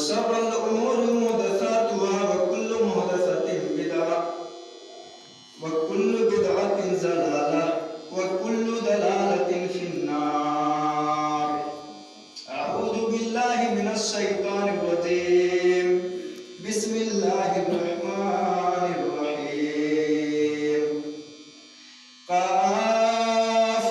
وشر الأمور محدثاتها وكل محدثة بدعة وكل بدعة ضلالة وكل ضلالة في النار. أعوذ بالله من الشيطان الرجيم. بسم الله الرحمن الرحيم. قاف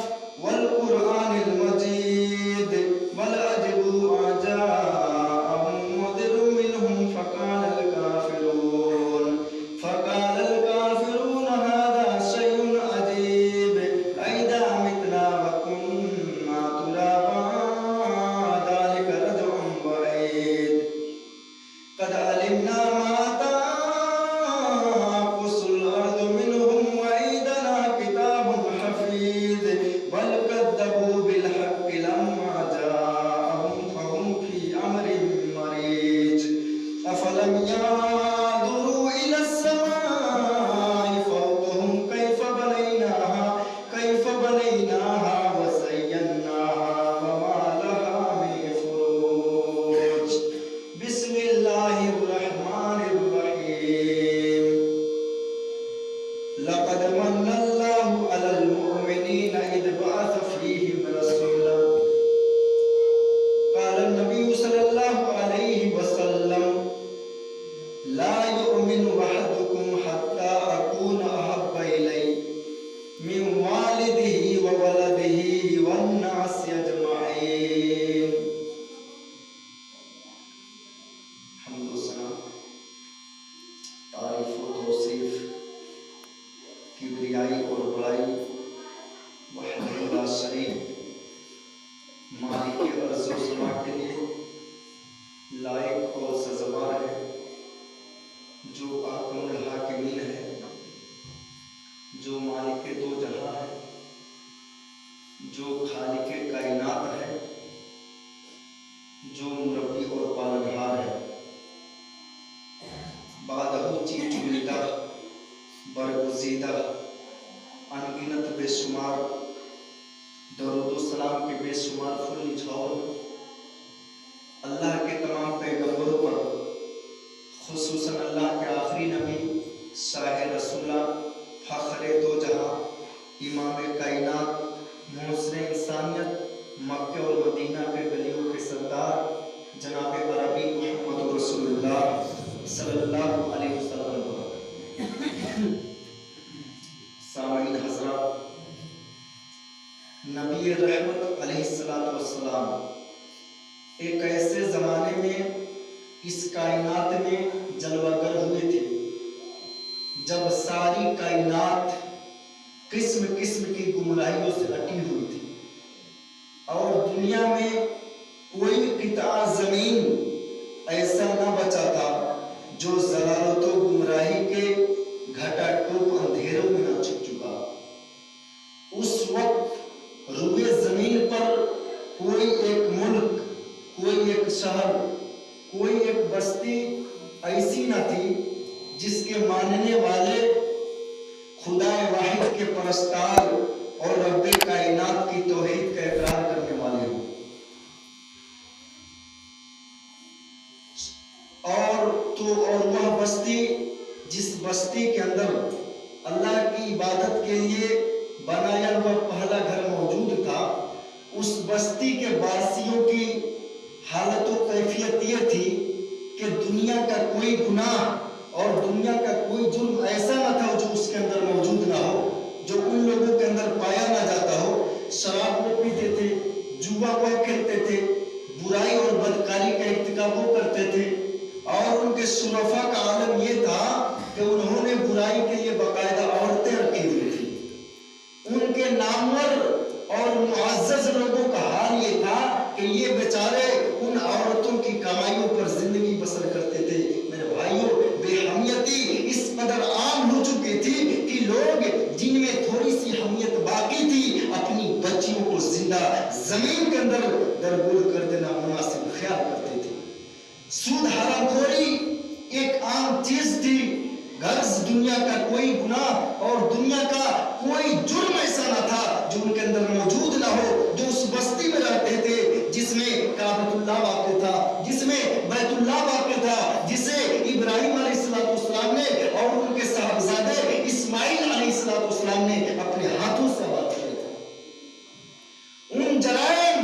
والقرآن المجيد بل عجبوا ما جاءهم منذر منهم فقال الكافرون هذا شيء عجيب أئذا متنا وكنا ترابا ذلك رجع بعيد قد علمنا ما تنقص الأرض منهم وعندنا كتاب حفيظ بل كذبوا بالحق لما جاءهم فهم في أمر مريج أفلم ينظروا إلى السماء فوقهم كيف بنيناها وزيناها وما لها من فروج. بسم الله الرحمن الرحيم. لقد من الله على المؤمنين إذ بعث فيهم رسولا. قال النبي صلى الله عليه وسلم لا يؤمن أحدكم حتى أكون أحب إليه من والده وولده والناس أجمعين. حمد و ثنا، تعریف و توصیف، کبریائی اور بڑائی وحدہ لا شریک مالک ارض و سما کے لیے لائق اور سزاوار ہے، جو احکم الحاکمین ہے، جو مالک دو جہاں ہے، جو خالق کائنات ہے، جو مربی اور پالنہار ہے. بادہ چیز جملہ برگزیدہ انگنت بے شمار درود و سلام کے بے شمار پھول نچھاور اللہ کے تمام پیغمبروں پر، خصوصاً اللہ کے آخری نبی شاہ رسولہ فخر دو جہاں امام کائنات محسن انسانیت مکہ اور مدینہ کے گلیوں کے سردار جناب عربی محمد رسول اللہ صلی اللہ علیہ وسلم. سامعین حضرات، نبی رحمت علیہ السلام ایک ایسے زمانے میں اس کائنات میں جلوہ گر ہوئے تھے جب ساری کائنات قسم قسم کی گمراہیوں سے اٹی ہوئی تھی، اور دنیا میں کوئی قطعہ زمین ایسا نہ بچا تھا جو ضلالت و گمراہی کے گھٹا ٹوپ اندھیروں میں نہ چھپ چکا. اس وقت روئے زمین پر کوئی ایک ملک، کوئی ایک شہر، کوئی ایک بستی ایسی نہ تھی جس کے ماننے والے خدا واحد کے پرستار اور رب کائنات کی توحید کا اقرار کرنے والے ہوں. اور وہ بستی، جس بستی کے اندر اللہ کی عبادت کے لیے بنایا ہوا پہلا گھر موجود تھا، اس بستی کے باسیوں کی حالت و کیفیت یہ تھی کہ دنیا کا کوئی گناہ اور دنیا کا کوئی جرم ایسا نہ تھا جو اس کے اندر موجود نہ ہو، جو ان لوگوں کے اندر پایا نہ جاتا ہو. شراب وہ پیتے تھے، جوا وہ کھیلتے تھے، برائی اور بدکاری کا ارتکاب وہ کرتے تھے، اور ان کے شرفا کا عالم یہ تھا کہ انہوں نے برائی کے لیے باقاعدہ عورتیں رکھی ہوئی تھی. ان کے نامور اور معزز لوگوں کا حال یہ تھا کہ یہ بیچارے ان عورتوں کی کمائیوں پر زندگی بسر کرتے تھے. میرے بھائیوں، بے حمیتی اس قدر عام ہو چکی تھی کہ لوگ جن میں تھوڑی سی حمیت باقی تھی اپنی بچیوں کو زندہ زمین کے اندر درگور کر دینا مناسب خیال کرتے تھے. سود حرام خوری ایک عام چیز تھی. गर्ज दुनिया का कोई गुनाह और दुनिया का कोई जुर्म ऐसा ना था जो उनके अंदर मौजूद ना हो, जो उस बस्ती में रहते थे जिसमें काबतुल्लाह वाक़ था, जिसमें बैतुल्लाह वाक़ था, जिसे इब्राहिम अलैहिस्सलाम ने और उनके साहबजादे इस्माइल अलैहिस्सलाम ने अपने हाथों से आबाद किया था। उन जराइम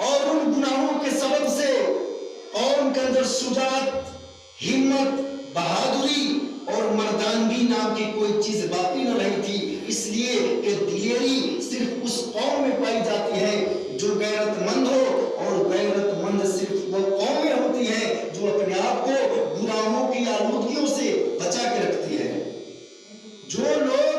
और उन गुनाहों के सबब से कौम के अंदर शुजाअत, हिम्मत, बहादुरी और मर्दानगी नाम की कोई चीज बाकी न रही थी, इसलिए कि दिलेरी सिर्फ उस कौम में पाई जाती है जो गैरतमंद हो, और गैरतमंद सिर्फ वो कौमें होती हैं जो अपने आप को गुनाहों की आलूदगियों से बचा के रखती है। जो लोग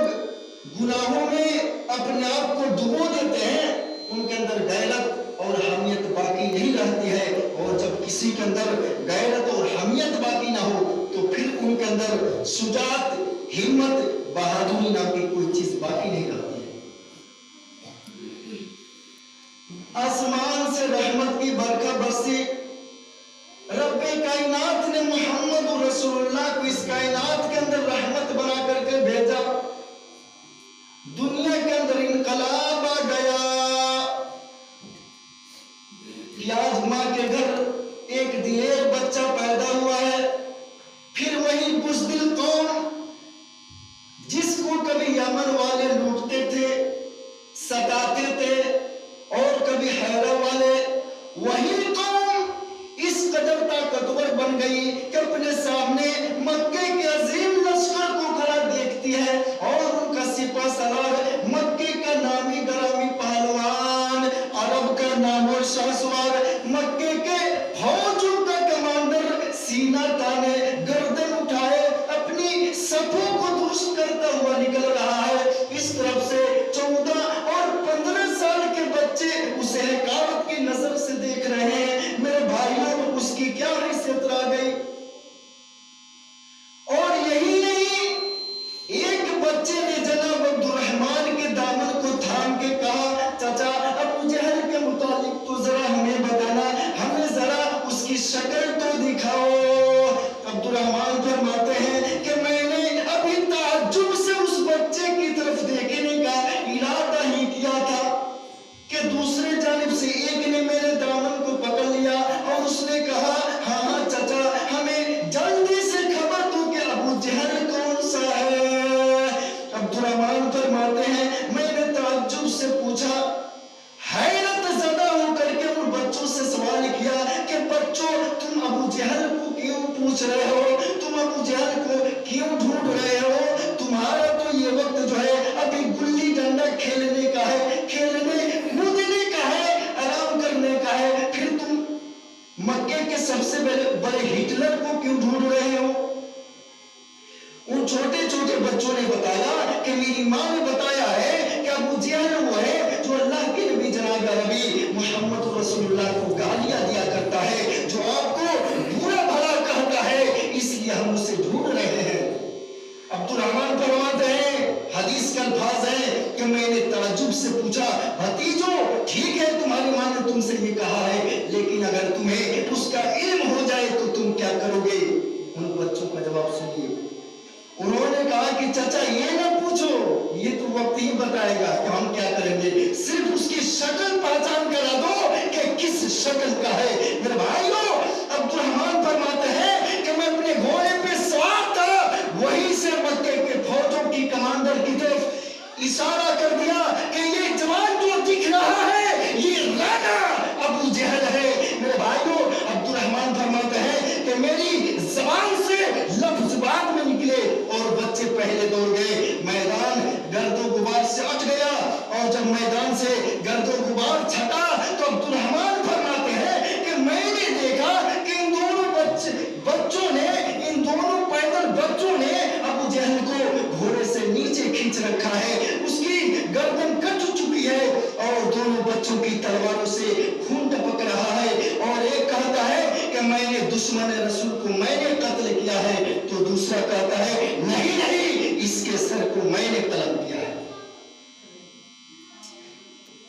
गुनाहों में अपने आप को डुबो देते हैं उनके अंदर गैरत और हमियत बाकी नहीं रहती है, और जब किसी के अंदर गैरत और हमियत बाकी ना हो तो फिर उनके अंदर शुजाअत, हिम्मत, बहादुरी नाम की कोई चीज बाकी नहीं रहती है। आसमान से रहमत की बरकत बरसी, रब्बे कायनात ने मोहम्मद रसूलुल्लाह को इस कायनात के अंदर रहमत बना करके भेजा। दुनिया के अंदर इनकलाब आ गया कि आज माँ के घर एक दिलेर बच्चा पैदा हुआ है, फिर वही बुज़दिल कौम जिसको कभी यमन वाले लूटते थे, सताते थे, और कभी हैरा वाले, वही कौम इस कदर ताकतवर बन गई कि अपने सामने मक्के के अजीम लश्कर को खड़ा देखती है, और उनका सिपा सलार मक्के का नामी गरामी पहलवान, अरब का नामो शाहसवार, मक्के के फौजों का कमांडर सीना ताने, गर्दन उठाए, अपनी सफों को दुरुस्त करता हुआ निकल रहा है। इस तरफ से 14 और 15 साल के बच्चे उसे हकावत की नजर से देख रहे हैं। मेरे भाइयों, उसकी क्या हैसियत रह गई। और यही नहीं, एक बच्चे ने जनाब अब्दुर्रहमान के दामन को थाम के कहा, चाचा अबू जहल के मुतालिक तो जरा हमें बताना, हमें जरा उसकी शक्ल तो दिखाओ। अब्दुर्रहमान फरमाते हैं कि मैंने अभी ताज्जुब से उस बच्चे की तरफ देखने का इरादा ही किया था कि दूसरे जानिब से एक ने मेरे दामन को पकड़ लिया और उसने कहा, हाँ चाचा हमें जल्दी से खबर दो कि अबू जहल कौन सा है। अब्दुर्रहमान फरमाते हैं मैंने ताज्जुब से पूछा, हैरत ज़दा होकर के उन बच्चों से सवाल किया कि बच्चों तुम अबू जहल को क्यों पूछ रहे हो, तुम अबू जहल को क्यों ढूंढ रहे हो, तुम्हारा तो ये वक्त जो है अभी गुल्ली डंडा खेलने का है, खेलने कूदने का है, आराम करने का है, फिर तुम मक्के के सबसे बड़े हिटलर को क्यों ढूंढ रहे हो। उन छोटे छोटे बच्चों ने बताया कि मेरी माँ ने बताया है कि अबू जहल वो है जो अल्लाह के नबी जनाब नबी मोहम्मद रसूलुल्लाह को गालियां दिया करता है, जो आपको बुरा भला कहता है, इसलिए हम उसे ढूंढ रहे हैं। अब्दुर्रहमान फरमाते हैं, हदीस के अल्फाज हैं कि मैंने ताज्जुब से पूछा, भतीजो ठीक है तुम्हारी माँ ने तुमसे ये कहा है, लेकिन अगर तुम्हें उसका इल्म हो जाए तो तुम क्या करोगे। उन बच्चों का जवाब सुनिए। उन्होंने कहा कि चाचा ये ना पूछो, ये तो वक्त ही बताएगा कि हम क्या करेंगे, सिर्फ उसकी शक्ल पहचान करा दो कि किस शक्ल का है। मेरे भाइयों, अब्दुर्रहमान फरमाते हैं कि मैं अपने घोड़े पे सवार था, वहीं से मक्के के फौजों की कमांडर की तरफ इशारा कर दिया कि ये जवान जो दिख रहा है ये राना अबू जहल है। मेरे भाइयों, अब्दुर्रहमान फरमाते हैं कि मेरी जबान से लफ्ज बाद में निकले और बच्चे पहले दौड़ गए। मैदान गर्दो गुबार से अट गया, और जब मैदान से गर्दो गुबार छटा तो अब्दुर्रहमान फरमाते हैं कि मैंने देखा कि इन दोनों बच्चों ने, इन दोनों पैदल बच्चों ने अबू जहल को घोड़े से नीचे खींच रखा है, उसकी गर्दन कट चुकी है और दोनों बच्चों की तलवारों से खून टपक रहा है। और एक कहता है कि मैंने दुश्मन रसूल को मैंने कत्ल किया है, तो दूसरा कहता है नहीं नहीं इसके सर को मैंने तलब किया है।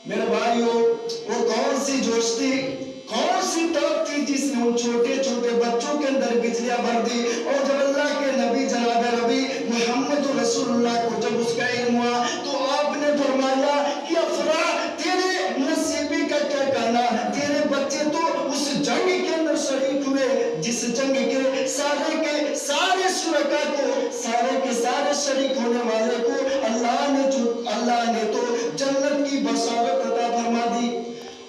मेरे भाइयों, वो कौन सी जोश थी, कौन सी तड़प थी जिसने उन छोटे छोटे बच्चों के अंदर बिजलियां भर दी। और जब अल्लाह के नबी जनाब जंग के सारे शुरका को, सारे के सारे शरीक होने वाले को अल्लाह ने तो जन्नत की बशारत अता फरमा दी।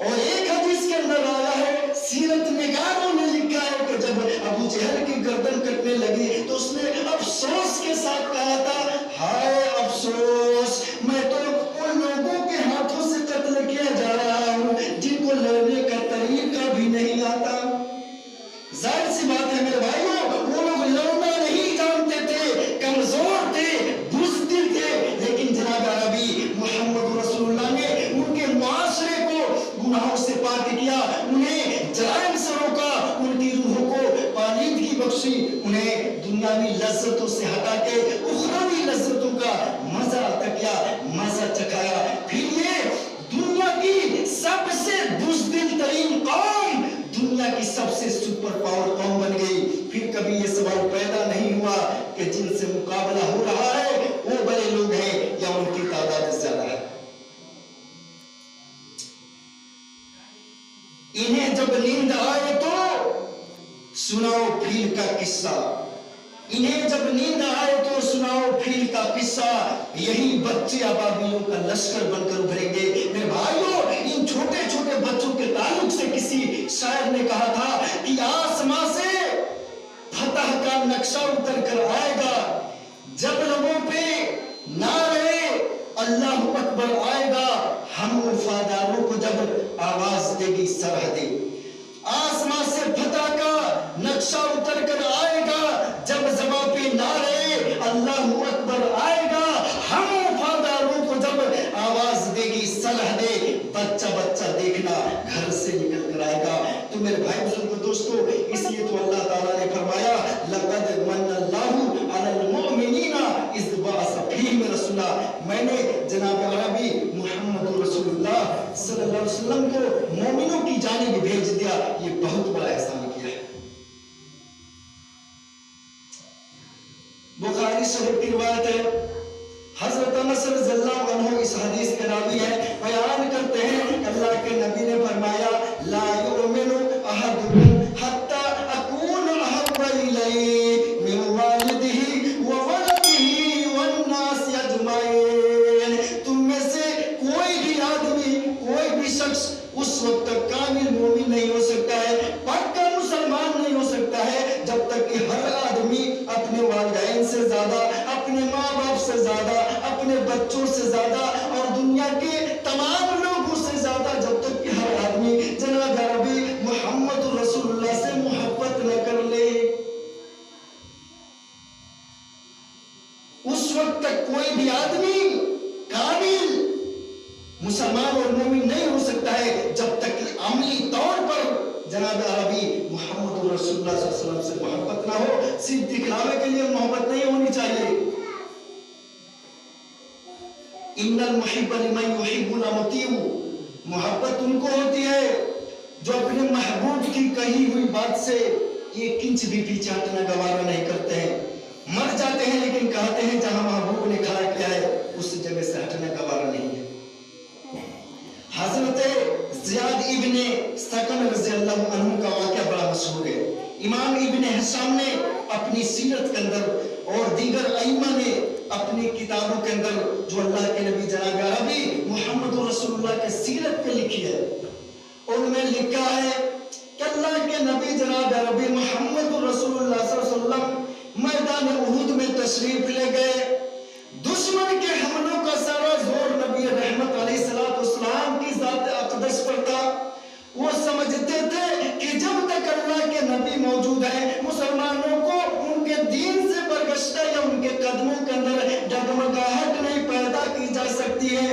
और एक हदीस के अंदर आया है, सीरत निगारों ने लिखा है कि जब अबू जहल की गर्दन कटने लगी तो उसने अफसोस के साथ कहा था, हाय अफसोस, मैं तो उन लोगों के हाथों से कत्ल किया जा रहा हूँ जिनको लड़ने का तरीका भी नहीं आता। जाहिर सी बात है मेरे भाइयों, वो लोग लड़ना नहीं जानते थे, कमजोर थे, बुज़दिल थे, लेकिन जनाब अरबी मोहम्मद रसूलुल्लाह ने उनके मुआशरे को गुनाहों से पाक किया, उन्हें जराइम से रोका, उनकी रूहों को पालीदगी बख्शी, उन्हें दुनियावी लज्जतों से हटा के उखरवी लज्जतों का मजा अता किया, मजा चखाया। फिर ये दुनिया की सबसे बुज़दिल तरीन कौम, दुनिया की सबसे सुपर पावर कौम बन गई। फिर कभी ये सवाल पैदा नहीं हुआ कि जिनसे मुकाबला हो रहा है वो बड़े लोग हैं या उनकी तादाद ज्यादा है। इन्हें जब नींद आए तो सुनाओ फील का किस्सा, इन्हें जब नींद आए तो सुनाओ फील का किस्सा, यही बच्चे अबाबिलों का लश्कर बनकर उभरेंगे। मेरे भाइयों, इन छोटे छोटे बच्चों के ताल्लुक से किसी शायर ने कहा था कि आसमां से फतह का नक्शा उतर कर आएगा, जब लोगों पे नारे अल्लाह अकबर आएगा, हम वफादारों को जब आवाज देगी सरहदें। आसमां से फतह का नक्शा उतर कर आएगा, जब ज़बां पे नारे अल्लाहु अकबर आएगा, हम वफादारों को जब आवाज देगी सरहदें। बच्चा बच्चा देखना घर से निकल कर आएगा। तो मेरे भाई बुजुर्ग दोस्तों, इसलिए तो अल्लाह ताला ने फरमाया, लक़द मन्नल्लाहु अलल मुअमिनीना इज़ बअस फ़ीहिम रसूला, मैंने जनाब अरबी मुहम्मद रसूलुल्लाह सल्लल्लाहु अलैहि वसल्लम को मोमिनों की जानिब भेज दिया। ये बहुत बड़ा एहसान किया है। बुखारी शरीफ की रिवायत है, हजरत अनस रज़ियल्लाहु अन्हु इस हदीस के रावी है, बयान करते हैं अल्लाह के नबी ने फरमाया, ला युमिनु अहदुकुम हत्ता अकून अहब्बा इलैहि मिन वालिदिही व वलदिही वन नास अजमाइन। तुम में से कोई भी आदमी, कोई भी शख्स उस वक्त तक कामिल मोमिन नहीं हो सकता है, पक्का मुसलमान नहीं हो सकता है, जब तक कि हर आदमी अपने वालिदैन से ज्यादा, अपने माँ बाप से ज्यादा, अपने बच्चों से ज्यादा और दुनिया के तमाम लोगों से ज्यादा, जब तक कि हर आदमी जनाब अरबी मोहम्मद रसूलुल्लाह से मोहब्बत न कर ले, उस वक्त तक कोई भी आदमी कामिल मुसलमान और मोमिन नहीं हो सकता है, जब तक कि अमली तौर पर जनाब अरबी मोहम्मद रसूलुल्लाह सल्लल्लाहु अलैहि वसल्लम से मोहब्बत ना हो। सिर्फ दिखलावे के लिए मोहब्बत नहीं होनी चाहिए। इन्नल मुहिब्ब लिमन युहिब्बु लमुतीउ, मोहब्बत उनको होती है जो अपने महबूब की कही हुई बात से एक इंच भी पीछे हटना गवारा नहीं करते हैं। मर जाते हैं लेकिन कहते हैं जहां महबूब ने खड़ा किया है उस जगह से हटना गवारा नहीं है। हजरत ज़ियाद इब्ने सकन रज़ियल्लाहु अन्हु का वाक़या बड़ा मशहूर है। इमाम इब्ने हिशाम ने अपनी सीरत के अंदर और दीगर अइम्मा ने अपनी किताबों के अंदर जो अल्लाह के नबी जनाब अरबी मोहम्मद रसूलुल्लाह के सीरत पे लिखी है, उनमें लिखा है कि अल्लाह के नबी जनाब अरबी मोहम्मद रसूलुल्लाह सल्लल्लाहु अलैहि वसल्लम मैदान उहुद में तशरीफ ले गए। दुश्मन के हमलों का सारा जोर नबी रहमत अलैहिस्सलाम की ज़ात अक़दस पर था। वो समझते थे कि जब तक अल्लाह के नबी मौजूद है, मुसलमानों को उनके दीन से बरगश्ता या उनके कदमों के अंदर डगमगाहट नहीं पैदा की जा सकती है।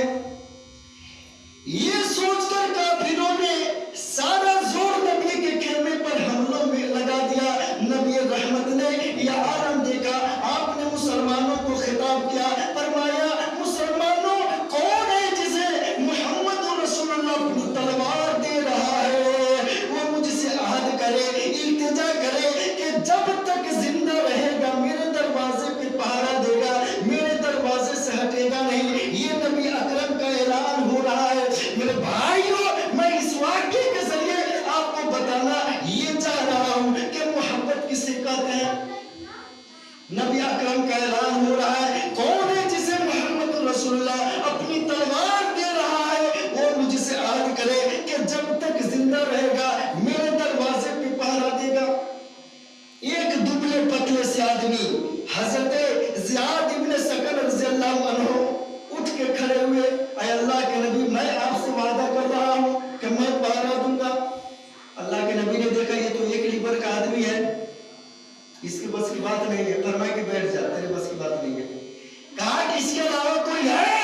ये सोचकर काफिरों ने सारा जोर नबी के खेमे पर हमलों में लगा दिया। नबी रहमत ने यह आलम देखा, आपने मुसलमानों को खिताब किया, फरमाया मुसलमानों कौन है जिसे मोहम्मद रसूलुल्लाह अपनी तलवार दे रहा है, वो मुझसे अहद करे, इल्तिजा करे कि जब तक जिंदा रहेगा मेरे दरवाजे पे पहरा देगा, मेरे दरवाजे से हटेगा नहीं। ये नबी अकरम का जाते हैं। नबी अकरम का ऐलान हो रहा है, कौन है जिसे मोहम्मद रसूलुल्लाह अपनी तलवार दे रहा है, वो मुझसे आग करे कि जब तक जिंदा रहेगा मेरे दरवाजे पे पहरा देगा। एक दुबले पतले से आदमी हजरत ज़ियाद इब्न सकन रज़ियल्लाहु अन्हु उठ के खड़े हुए, ऐ अल्लाह के नबी, मैं आपसे वादा कर रहा हूँ कि मैं पहरा दूंगा। अल्लाह के नबी ने देखा ये तो एक लीबर का आदमी है, इसके बस की बात नहीं है, फरमाया कि बैठ जा, तेरे बस की बात नहीं है। कहा कि इसके अलावा कोई है?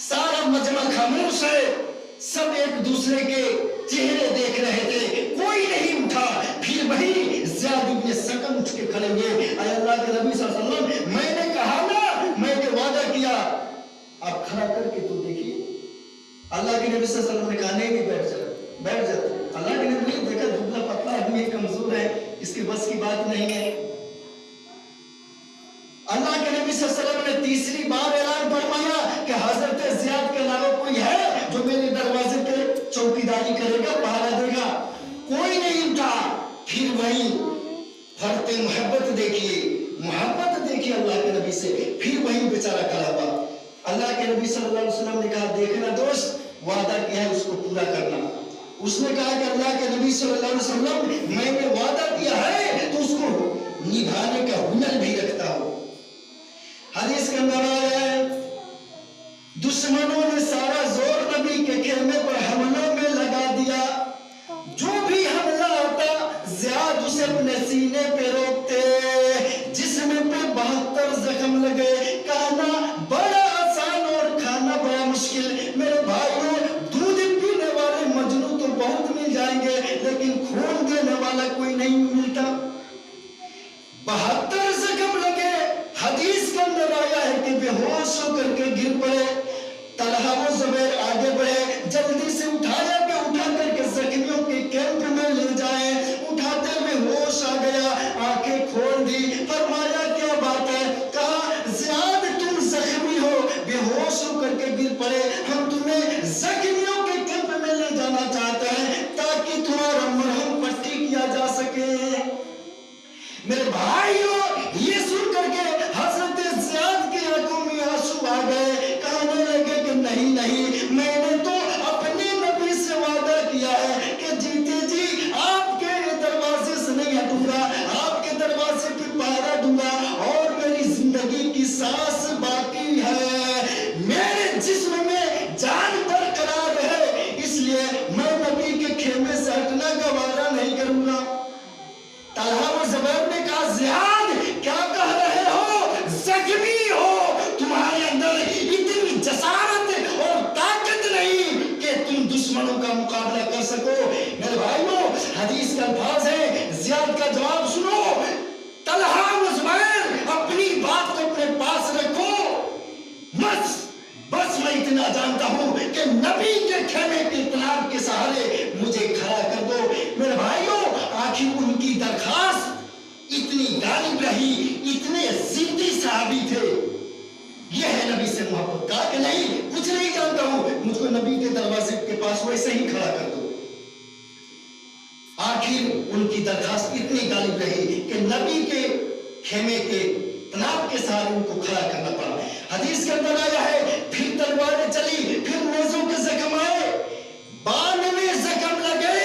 सारा मजमा खामोश है, सब एक दूसरे के चेहरे देख रहे थे, कोई नहीं उठा। फिर वही ज़ियाद इब्न सकन उठ के खड़े हुए, ऐ अल्लाह के नबी सल्लल्लाहु अलैहि वसल्लम, मैंने कहा ना, मैंने वादा किया, आप खड़ा करके तो देखिए। अल्लाह के नबी सल्लल्लाहु अलैहि वसल्लम ने कहा नहीं, बैठ जा, बैठ जा। अल्लाह के नबी ने देखा दुबला पतला आदमी कमजोर है, इसके बस की बात नहीं है। अल्लाह के नबी सल्लल्लाहु अलैहि वसल्लम ने तीसरी बार ऐलान फरमाया कि हजरत ज़ियाद के अलावा कोई है जो मेरे दरवाजे पे चौकीदारी करेगा, पहरा देगा? कोई नहीं उठा। फिर वही फर्क मोहब्बत देखिए, मोहब्बत देखिए अल्लाह के नबी से, फिर वही बेचारा खड़ा हुआ। अल्लाह के नबी सल्लल्लाहु अलैहि वसल्लम ने कहा, देखना दोस्त, वादा किया है उसको पूरा करना। उसने कहा कि अल्लाह के नबी सल्लल्लाहु अलैहि वसल्लम, मैंने वादा किया है तो उसको निभाने का हुनर भी रखता हूं। हदीस के अंदर आया है, दुश्मनों ने सारा जोर नबी के खेमे पर हमलों में लगा दिया। जो भी हमला होता ज़ियाद उसे अपने सीने पे रोकते, जिस्म पे 72 जख्म लगे। कहना बड़ा आसान और खाना बड़ा मुश्किल। मेरे भाइयों, दूध पीने वाले मजनू तो बहुत मिल जाएंगे, लेकिन खून देने वाला कोई नहीं मिलता। 72 जख्म लगे। हदीस के अंदर आया है कि बेहोश होकर के गिर पड़े। तलहा व ज़ुबैर आगे बढ़े, जल्दी से उठाया कि उठा करके जख्मियों के कैंप में ले जाए। उठाते हुए होश आ गया, आंखें खोल दी। फरमाया क्या बात है? कहा ज़ियाद तुम जख्मी हो, बेहोश होकर के गिर पड़े, हम तुम्हें जख्मियों के कैंप में ले जाना चाहते हैं ताकि तुम्हारा मरहम पट्टी किया जा सके। मेरे भाइयों, ये सुन करके हजरत ज़ियाद की आंखों में आंसू आ गए। कहने लगे कि नहीं नहीं, मैंने तो अपने नबी से वादा किया है कि जीते जी आपके दरवाजे से नहीं हटूंगा, आपके दरवाजे पे पहरा दूंगा, और मेरी जिंदगी की सांस बाकी है, मेरे जिस्म में जान बरकरार है, इसलिए मैं नबी के खेमे से हटना गवारा नहीं करूंगा। तलहा व ज़ुबैर ने कहा, ज़ियाद क्या कह रहे हो? जख्मी हो, तुम्हारे अंदर इतनी जसारत और ताकत नहीं कि तुम दुश्मनों का मुकाबला कर सको। मेरे भाइयों, हदीस के अल्फाज है, ज़ियाद का जवाब सुनो। तलहा व ज़ुबैर, अपनी बात को अपने पास रखो, बस मैं इतना जानता हूं कि नबी के खेमे के तनाव के सहारे मुझे खड़ा कर दो। मेरे भाइयों, आखिर उनकी दरखास्त इतनी गालिब रही, इतने जिद्दी सहाबी थे। यह है नबी से मोहब्बत का कि नहीं, कुछ नहीं जानता हूं, मुझको नबी के दरवाजे के पास वैसे ही खड़ा कर दो। आखिर उनकी दरखास्त इतनी गालिब रही कि नबी के खेमे के तनाव के सहारे उनको खड़ा करना पड़ा। हदीस के अंदर आया है, फिर तलवारें चली, फिर नेज़ों के जख्म आए, 92 जख्म लगे।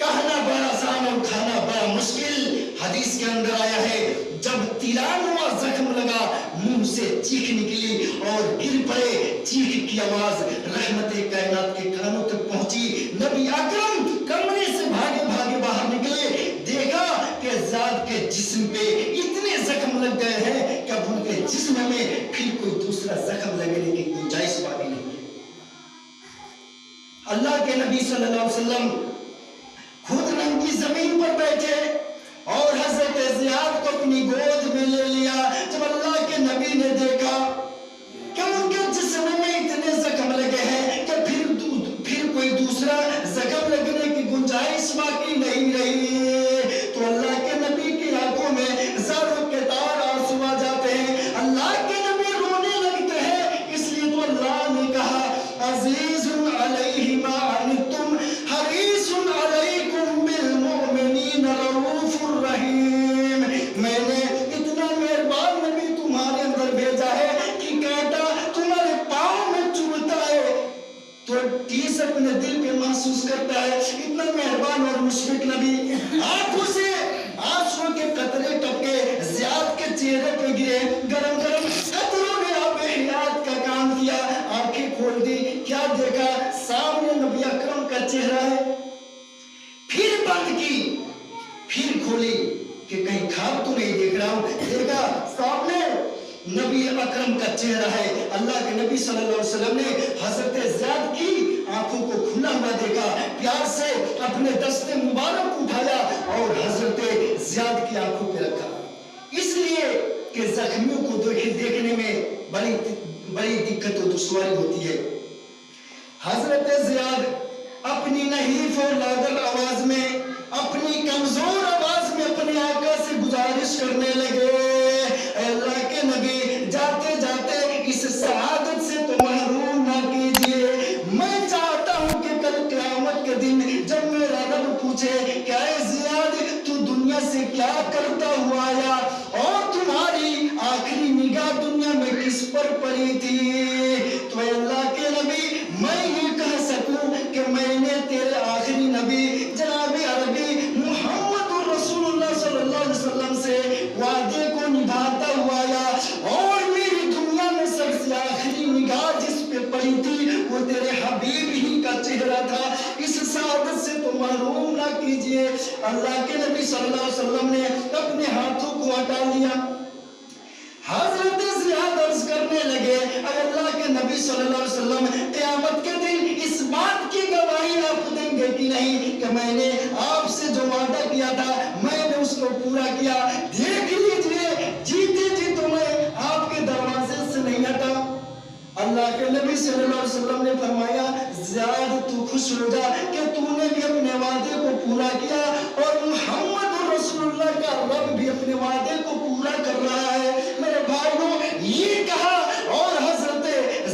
कहना बड़ा आसान और खाना बड़ा मुश्किल। हदीस के अंदर आया है, जब 93वां जख्म लगा, मुंह से चीख निकली और गिर पड़े। चीख की आवाज रहमत कायनात के कानों तक पहुंची। नबी अकरम कमरे से भागे भागे बाहर निकले, देखा कि ज़ियाद के जिस्म पे इतने जख्म लग गए हैं कि अब उनके जिस्म में फिर कोई दूसरा जख्म लगने की गुंजाइश बाकी नहीं। अल्लाह के नबी सल्लल्लाहु अलैहि वसल्लम खुद नंगी जमीन पर बैठे और हजरत ज़ियाद को अपनी गोद में ले लिया। जब अल्लाह के नबी ने देखा कि उनके जिस्म में इतने जख्म लगे हैं कि फिर कोई दूसरा जख्म लगने की गुंजाइश बाकी नहीं रही, तो अल्लाह के नबी की आंखों में ज़र्फ़ के तार आंसू आ जाते हैं। अल्लाह के नबी रोने लगते हैं। इसलिए तो अल्लाह ने कहा, अज़ीज़ुन अलैहि मा अनित्तुम हरीस खोली कि कहीं ख्वाब तो नहीं देख रहा हूं। देखा सामने नबी अकरम का चेहरा है। अल्लाह के नबी सल्लल्लाहु अलैहि वसल्लम ने हजरत ज़ियाद की आंखों को खुला हुआ देखा, प्यार से अपने दस्ते मुबारक उठाया और हजरत ज़ियाद की आंखों पे रखा, इसलिए कि जख्मियों को देखने में बड़ी दिक्कत और दुश्वारी होती है। हजरत ज़ियाद अपनी नहीफ और लादर आवाज में, अपनी कमजोर आवाज में अपने आका से गुजारिश करने लगे, अल्लाह के नबी जाते जाते इस सआदत से तो महरूम ना कीजिए। मैं चाहता हूं कि कल क़यामत के दिन जब मेरा रब पूछे क्या ज़ियाद तू दुनिया से क्या करता हुआ आया और तुम्हारी आखिरी निगाह दुनिया में किस पर पड़ी थी, तो अल्लाह के नबी मैं ये कह सकूं कि मैंने तेरे आखिरी नबी जनाब अरबी मुहम्मद रसूलुल्लाह सल्लल्लाहु अलैहि वसल्लम से वादे को निभाता हुआ आया और मेरी दुनिया में सबसे आखिरी निगाह जिस पे पड़ी थी वो तेरे हबीब ही का चेहरा था। इस सादत से तो महरूम ना कीजिए। अल्लाह के नबी सल्लल्लाहु अलैहि वसल्लम ने अपने हाथों को हटा लिया। हजरत ज़ियाद अर्ज करने लगे, अल्लाह के नबी सल्लल्लाहु अलैहि वसल्लम क़यामत के दिन इस बात की गवाही आप देंगे कि नहीं कि मैंने आपसे जो वादा किया था मैंने उसको पूरा किया। देख लीजिए जीते जी तो मैं आपके दरवाजे से नहीं हटा। अल्लाह के नबी सल्लल्लाहु अलैहि वसल्लम ने फरमाया, ज़ियाद तू खुश हो जा कि तूने भी अपने वादे को पूरा किया और मुहम्मद रसूलुल्लाह का रब भी अपने वादे को पूरा कर रहा है। मेरे भाइयों ये कहा और हजरत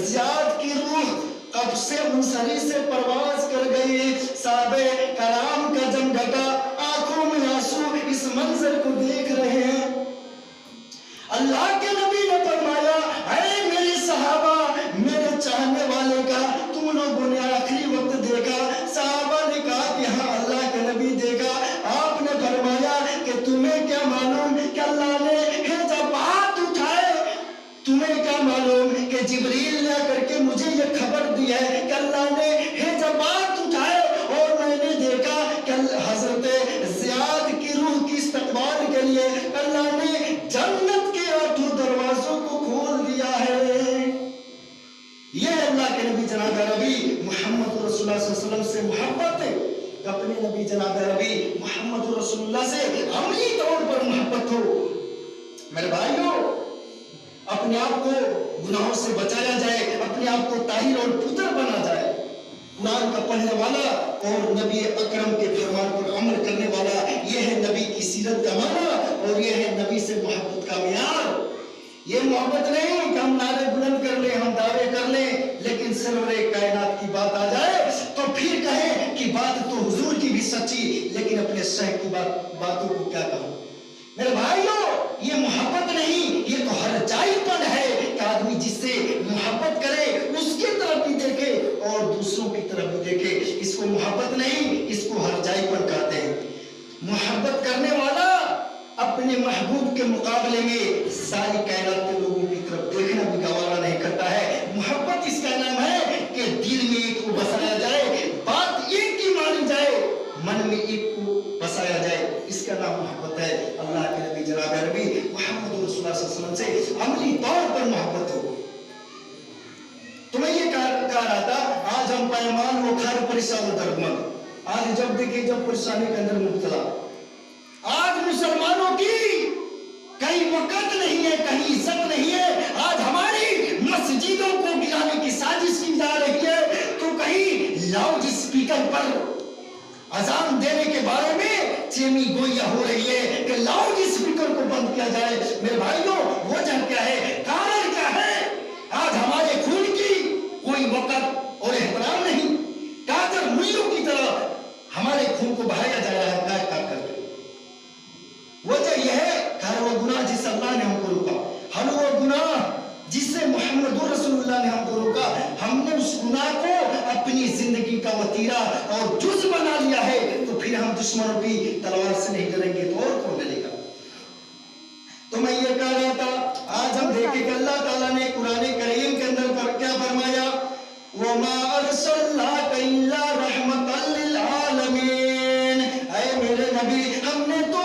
ज़ियाद की रूह कब से मुंसरी से परवाज कर गई। साहबे कराम का जम घटा, आंखों में आंसू इस मंजर को देख रहे हैं। अल्लाह के नबी ने फरमाया, ऐ मेरे सहाबा, मेरे चाहने वाले का तुम लोगों ने आखिरी वक्त देखा? सहाबा ने कहा कि हाँ अल्लाह के नबी देखा। आपने फरमाया कि तुम्हें क्या मालूम कि अल्लाह ने जब हाथ उठाए, तुम्हें क्या मालूम कि जिब्रील ने करके मुझे ये खबर दी है कि अल्लाह ने जब हाथ उठाए और मैंने देखा कि हजरत ज़ियाद की रूह की इस्तकबाल के लिए अल्लाह ने जन्नत के 8 दरवाजों को खोल दिया है। ये अल्लाह के नबी जनाब अरबी मुहम्मद रसूलुल्लाह सल्लल्लाहु अलैहि वसल्लम से मोहब्बत है। अपने नबी जनाब अरबी मुहम्मद रसूलुल्लाह से अमली तौर पर मोहब्बत हो। मेरे भाइयों अपने आप को गुनाहों से बचाया जाए, अपने आप को ताहिर और पुत्र बना जाए। कुरान का पढ़ने वाला और नबी अकरम के फरमान पर अमल करने वाला, यह है नबी की सीरत का माना और यह है नबी से मोहब्बत का मियार। ये मोहब्बत नहीं कि हम नारे बुलंद कर ले, हम दावे कर ले, लेकिन सरवरे कायनात की बात आ जाए तो फिर कहें कि बात तो हुजूर की भी सच्ची, लेकिन अपने शह की बातों को क्या कहूं। मेरे भाइयों ये मोहब्बत नहीं, ये तो हर जाईपन है कि आदमी जिससे मोहब्बत करे उसकी तरफ भी देखे और दूसरों की तरफ भी देखे। इसको मोहब्बत नहीं, इसको हर जाईपन कहते हैं। मोहब्बत करने वाला अपने महबूब के मुकाबले में सारी कायनात के लोगों की तरफ देखना भी गवारा नहीं करता है। मोहब्बत इसका नाम है कि दिल में एक को बसाया जाए, बात एक की मानी जाए, मन में एक को बसाया जाए, इसका नाम मोहब्बत है। अल्लाह के नबी जनाब अरबी मुहम्मद रसूलुल्लाह सल्लल्लाहु अलैहि वसल्लम से अमली तौर पर मोहब्बत हो। तो मैं ये कह रहा था, आज हम पैमान वो खैर परेशान दर्दमंद, आज जब देखिए जब परेशानी के अंदर मुब्तला, आज मुसलमानों की कहीं वक़्त नहीं है, कहीं इज्जत नहीं है। आज हमारी मस्जिदों को गिराने की साजिश की जा रही है, तो कहीं लाउड स्पीकर पर अजान देने के बारे में चेमी गोइया हो रही है कि लाउड स्पीकर को बंद किया जाए। मेरे भाइयों वजह क्या है, कारण क्या है? आज हमारे खून की कोई वक़्त और एहतराम नहीं, कातर मुइयों की तरह हमारे खून को बहाया जा रहा है काट काट करके। वजह यह है हर वो गुनाह जिस अल्लाह ने हमको रोका, हर वो गुनाह जिससे मोहम्मद रसूलुल्लाह ने हमको रोका, हमने उस गुनाह को अपनी जिंदगी का वतीरा और जुज़ बना लिया है, तो फिर हम दुश्मनों की तलवार से नहीं डरेंगे तो और कौन डरेगा। तो मैं ये कह रहा था, आज हम देखें कि अल्लाह ताला ने कुरान करीम के अंदर पर क्या फरमाया, वमा अरसलनाका इल्ला रहमतल लिल आलमीन। ऐ मेरे नबी हमने तो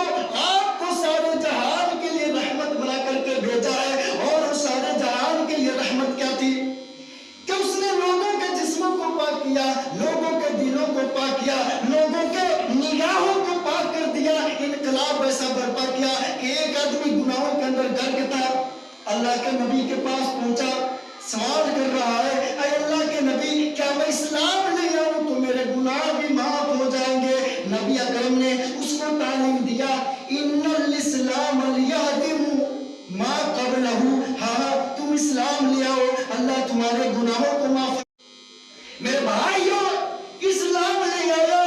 اللہ کے نبی کے پاس پہنچا، سوال کر رہا ہے، اے اللہ کے نبی کیا میں اسلام لے آؤں تو میرے گناہ بھی معاف ہو جائیں گے؟ نبی اکرم نے اس کو تعلیم دیا، ان الاسلام لیہدم ما قبلہ، ہاں تم اسلام لے آؤ، اللہ تمہارے گناہوں کو معاف۔ میرے بھائیوں، اسلام لے آیا،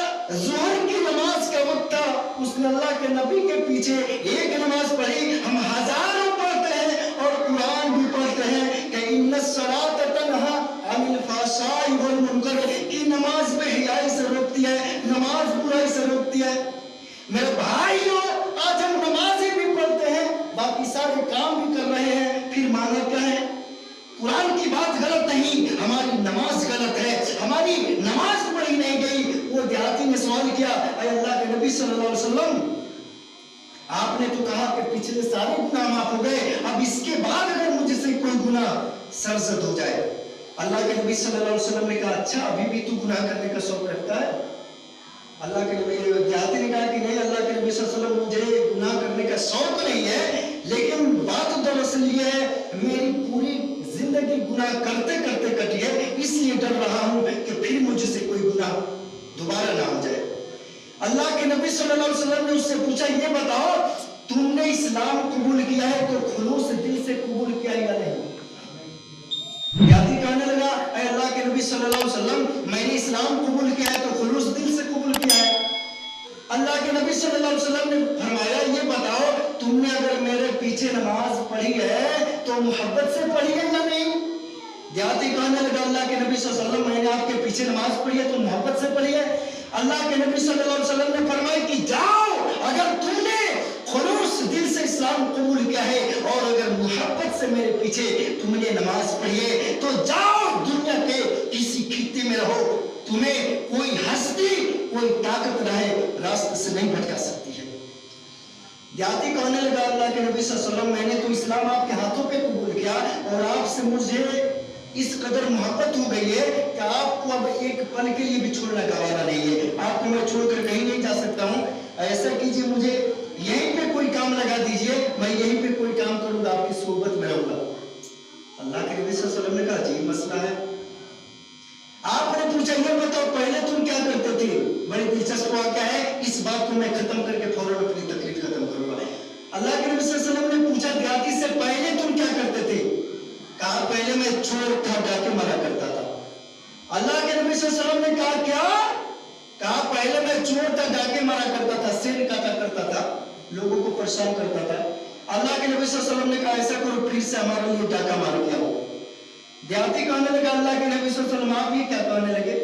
ظہر کی نماز کا وقت تھا، اس نے اللہ کے نبی کے پیچھے ایک نماز پڑھی، ہم ہزاروں پڑھتے ہیں اور قرآن بھی پڑھتے ہیں کہ ان الصلاۃ تنہی عن الفحشاء والمنکر، کی نماز بے حیائی سے روکتی ہے، نماز برائی سے روکتی ہے۔ میرے بھائیوں، آج ہم نمازیں بھی پڑھتے ہیں، باقی سارے کام بھی کر رہے ہیں، پھر مانا کیا ہے؟ قرآن کی بات غلط نہیں، ہماری نماز غلط ہے، ہماری نماز پڑھی نہیں گئی۔ وہ دیہاتی نے سوال کیا، اے اللہ کے نبی صلی اللہ علیہ وسلم آپ نے تو کہا کہ پچھلے سارے گناہ معاف ہو گئے، اب اس کے بعد اگر مجھ سے کوئی گناہ سرزد ہو جائے؟ اللہ کے نبی صلی اللہ علیہ وسلم نے کہا، اچھا ابھی بھی تو گناہ کرنے کا شوق رکھتا ہے؟ اللہ کے نبی دیہاتی نے کہا کہ نہیں اللہ کے نبی صلی اللہ علیہ وسلم مجھے گناہ کرنے کا شوق نہیں ہے، لیکن بات دراصل یہ ہے میری پوری زندگی گناہ کرتے کرتے کٹی ہے، اس لیے ڈر رہا ہوں کہ پھر مجھ سے کوئی گناہ دوبارہ نہ ہو جائے۔ اللہ کے نبی صلی اللہ علیہ وسلم نے اس سے پوچھا، یہ بتاؤ تم نے اسلام قبول کیا ہے تو خلوص دل سے قبول کیا یا نہیں؟ دیہاتی کہنے لگا، اے اللہ کے نبی صلی اللہ علیہ وسلم میں نے اسلام قبول کیا ہے تو خلوص دل سے قبول کیا ہے۔ اللہ کے نبی صلی اللہ علیہ وسلم نے فرمایا، یہ بتاؤ تم نے اگر میرے پیچھے نماز پڑھی ہے تو محبت سے پڑھی ہے یا نہیں؟ دیہاتی کہنے لگا، اللہ کے نبی صلی اللہ علیہ وسلم میں نے آپ کے پیچھے نماز پڑھی ہے تو محبت سے پڑھی ہے۔ اللہ کے نبی صلی اللہ علیہ وسلم نے فرمایا کہ جاؤ، اگر تم نے خلوص دل سے اسلام قبول کیا ہے اور اگر محبت سے میرے پیچھے تم نے نماز پڑھی ہے تو جاؤ دنیا کے کسی خطے میں رہو، تمہیں کوئی ہستی کوئی طاقت راستہ سے نہیں بھٹکا سکتی ہے۔ دیہاتی کہنے لگا، اللہ کے نبی صلی اللہ علیہ وسلم میں نے تو اسلام آپ کے ہاتھوں پہ قبول کیا اور آپ سے مجھے اس قدر محبت ہو گئی ہے کہ آپ کو اب ایک پل کے لیے بھی چھوڑنا گوارا نہیں ہے، آپ کو میں چھوڑ کر کہیں نہیں جا سکتا ہوں، ایسا کیجئے مجھے یہیں پہ کوئی کام لگا دیجئے، میں یہیں پہ کوئی کام کروں گا، آپ کی صحبت میں رہوں گا۔ اللہ کے نبی صلی اللہ علیہ وسلم نے کہا، جی مسئلہ ہے۔ آپ نے پوچھا، یہ بتاؤ پہلے تم کیا کرتے تھے؟ بڑی دلچسپ واقعہ ہے، اس بات کو میں ختم کر کے فوراً اپنی تقریر ختم کروں گا۔ اللہ کے نبی صلی اللہ علیہ وسلم نے پوچھا دیہاتی سے، پہلے تم کیا کرتے تھے؟ کہا، پہلے میں چور تھا، ڈاکے مارا کرتا تھا۔ اللہ کے نبی صلی اللہ علیہ وسلم نے کہا، کیا؟ کہا، پہلے میں چور تھا، ڈاکے مارا کرتا تھا، سیر کاٹا کرتا تھا، لوگوں کو پریشان کرتا تھا۔ اللہ کے نبی صلی اللہ علیہ وسلم نے کہا، ایسا کرو پھر سے ہمارے لیے ڈاکہ مار کے آؤ۔ دیہاتی کہنے لگا، اللہ کے نبی صلی اللہ علیہ وسلم آپ یہ کیا کہنے لگے؟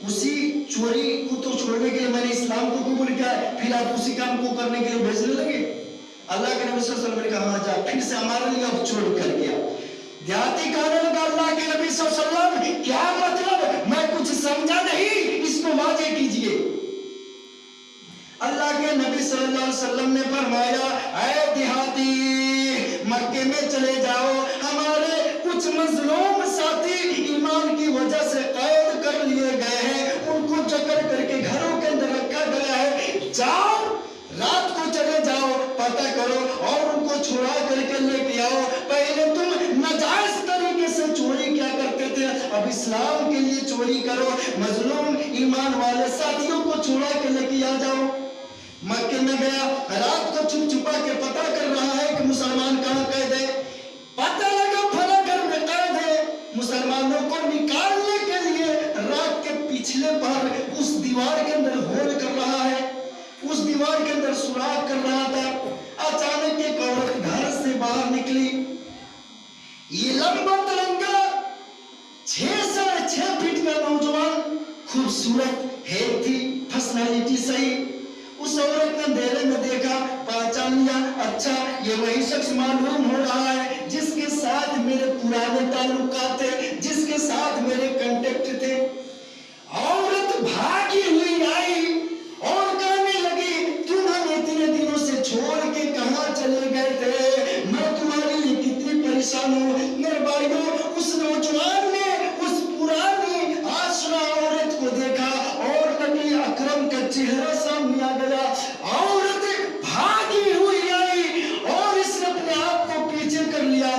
اسی چوری کو تو چھوڑنے کے لیے میں نے اسلام کو قبول کیا ہے، پھر آپ اسی کام کو کرنے کے لیے بھیجنے لگے؟ اللہ کے نبی صلی اللہ علیہ وسلم نے کہا، ہاں جا پھر سے ہمارے لیے اب چھوڑ کر گیا۔ دیہاتی کہنے لگا، اللہ کے نبی صلی اللہ علیہ وسلم کیا مطلب؟ میں کچھ سمجھا نہیں، اس کو واضح کیجئے۔ اللہ کے نبی صلی اللہ علیہ وسلم نے فرمایا، اے دیہاتی مکے میں چلے جاؤ، ہمارے کچھ مظلوم ساتھی ایمان کی وجہ سے قید کر لیے گئے ہیں، ان کو جکڑ کر کے گھروں کے اندر رکھا گیا ہے، جاؤ رات کو چلے جاؤ، پتہ کرو اور ان کو چھڑا کر کے لے کے آؤ۔ پہلے تم ناجائز طریقے سے چوری کیا کرتے تھے، اب اسلام کے لیے چوری کرو، مظلوم ایمان والے ساتھیوں کو چھڑا کے لے کے آ جاؤ۔ مکے میں گیا، رات کو چھپ چھپا کے پتہ کر رہا ہے کہ مسلمان کہاں قید ہے، پتہ لگا پھلا گھر میں قید ہے۔ مسلمانوں کو نکالنے کے لیے رات کے پچھلے پہر اس دیوار کے اندر ہول کر رہا ہے، اس دیوار کے اندر سوراخ کر رہا تھا۔ اچانک ایک عورت گھر سے باہر نکلی، یہ لمبا ترنگا 6.5 فٹ کا نوجوان، خوبصورت ہے تھی، پرسنالٹی صحیح۔ اس عورت نے اندھیرے میں دیکھا، پہچان لیا، اچھا یہ وہی شخص معلوم ہو رہا ہے جس کے ساتھ میرے پرانے تعلقات تھے، جس کے ساتھ میرے کنٹیکٹ تھے۔ عورت بھاگی ہوئی آئی اور کہنے لگی، تم ہمیں اتنے دنوں سے چھوڑ کے کہاں چلے گئے تھے؟ میں تمہارے لیے کتنی پریشان ہوں۔ میرے بھائیوں، اس نوجوان نے اس پرانی آشنا عورت کو دیکھا اور نبی اکرم کا چہرہ سامنے آ گیا۔ عورت بھاگی ہوئی آئی اور اس نے اپنے آپ کو پیچھے کر لیا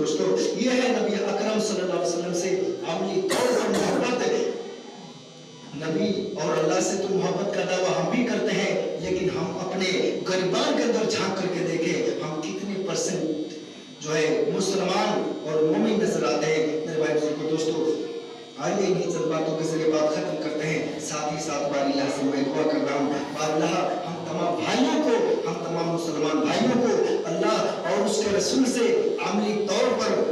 دوستو یہ ہے نبی اکرم صلی اللہ علیہ وسلم سے عملی طور پر محبت. نبی اور اللہ سے تو محبت کا دعویٰ ہم بھی کرتے ہیں، لیکن ہم اپنے گریبان کے اندر جھانک کر کے دیکھیں ہم کتنے پرسنٹ جو ہے مسلمان اور مومن نظر آتے ہیں. میرے بھائی بزرگوں دوستو آئیے انہی چند باتوں کے ذریعے بات ختم کرتے ہیں. ساتھ ہی ساتھ بار اللہ سے میں دعا کر رہا ہوں، بار اللہ ہم تمام بھائیوں کو، ہم تمام مسلمان بھائیوں کو اللہ اور اس کے رسول سے عملی طور پر